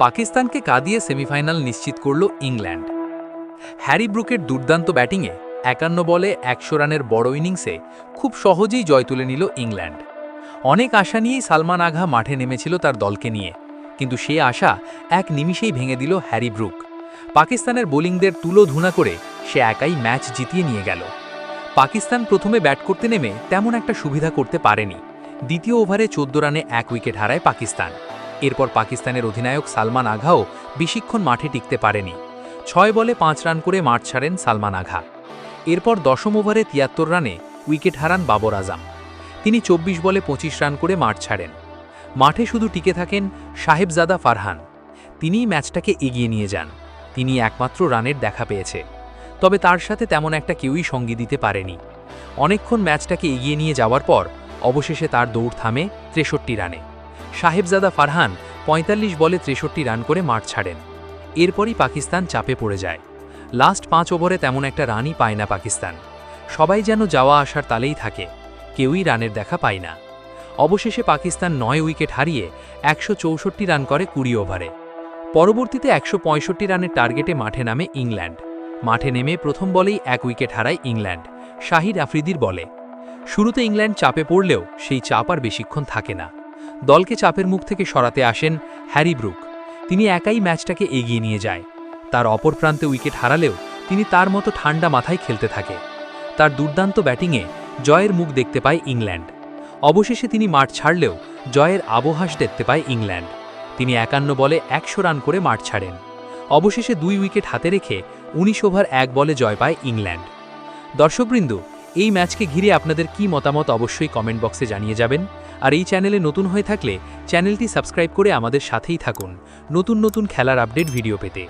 পাকিস্তানকে কাঁদিয়ে সেমিফাইনাল নিশ্চিত করল ইংল্যান্ড। হ্যারি ব্রুকের দুর্দান্ত ব্যাটিংয়ে ৫১ বলে ১০০ রানের বড় ইনিংসে খুব সহজেই জয় তুলে নিল ইংল্যান্ড। অনেক আশা নিয়েই সালমান আঘা মাঠে নেমেছিল তার দলকে নিয়ে, কিন্তু সে আশা এক নিমিষেই ভেঙে দিল হ্যারি ব্রুক। পাকিস্তানের বোলিংদের তুলোধুনা করে সে একাই ম্যাচ জিতিয়ে নিয়ে গেল। পাকিস্তান প্রথমে ব্যাট করতে নেমে তেমন একটা সুবিধা করতে পারেনি। দ্বিতীয় ওভারে ১৪ রানে ১ উইকেট হারায় পাকিস্তান। এরপর পাকিস্তানের অধিনায়ক সালমান আঘাও বেশিক্ষণ মাঠে টিকতে পারেনি। ৬ বলে ৫ রান করে মাঠ ছাড়েন সালমান আঘা। এরপর ১০ম ওভারে ৭৩ রানে উইকেট হারান বাবর আজম। তিনি ২৪ বলে ২৫ রান করে মাঠ ছাড়েন। মাঠে শুধু টিকে থাকেন সাহেবজাদা ফারহান। তিনিই ম্যাচটাকে এগিয়ে নিয়ে যান। তিনি একমাত্র রানের দেখা পেয়েছে, তবে তার সাথে তেমন একটা কেউই সঙ্গী দিতে পারেনি। অনেকক্ষণ ম্যাচটাকে এগিয়ে নিয়ে যাওয়ার পর অবশেষে তার দৌড় থামে ৬৩ রানে। সাহেবজাদা ফারহান ৪৫ বলে ৬৩ রান করে মাঠ ছাড়েন। এরপরই পাকিস্তান চাপে পড়ে যায়। লাস্ট ৫ ওভারে তেমন একটা রানই পায় না পাকিস্তান। সবাই যেন যাওয়া আসার তালেই থাকে, কেউই রানের দেখা পায় না। অবশেষে পাকিস্তান ৯ উইকেট হারিয়ে ১৬৪ রান করে ২০ ওভারে। পরবর্তীতে ১৬৫ রানের টার্গেটে মাঠে নামে ইংল্যান্ড। মাঠে নেমে প্রথম বলেই ১ উইকেট হারায় ইংল্যান্ড শাহিদ আফ্রিদির বলে। শুরুতে ইংল্যান্ড চাপে পড়লেও সেই চাপ আর বেশিক্ষণ থাকে না। দলকে চাপের মুখ থেকে সরাতে আসেন হ্যারি ব্রুক। তিনি একাই ম্যাচটাকে এগিয়ে নিয়ে যায়। তার অপর প্রান্তে উইকেট হারালেও তিনি তার মতো ঠান্ডা মাথায় খেলতে থাকে। তার দুর্দান্ত ব্যাটিংয়ে জয়ের মুখ দেখতে পায় ইংল্যান্ড। অবশেষে তিনি মাঠ ছাড়লেও জয়ের আবহাস দেখতে পায় ইংল্যান্ড। তিনি ৫১ বলে ১০০ রান করে মাঠ ছাড়েন। অবশেষে ২ উইকেট হাতে রেখে ১৯ ওভার ১ বলে জয় পায় ইংল্যান্ড। দর্শকবৃন্দ, এই ম্যাচকে ঘিরে আপনাদের কি মতামত অবশ্যই কমেন্ট বক্সে জানিয়ে যাবেন। আর এই চ্যানেলে নতুন হয়ে থাকলে চ্যানেলটি সাবস্ক্রাইব করে আমাদের সাথেই থাকুন নতুন নতুন খেলার আপডেট ভিডিও পেতে।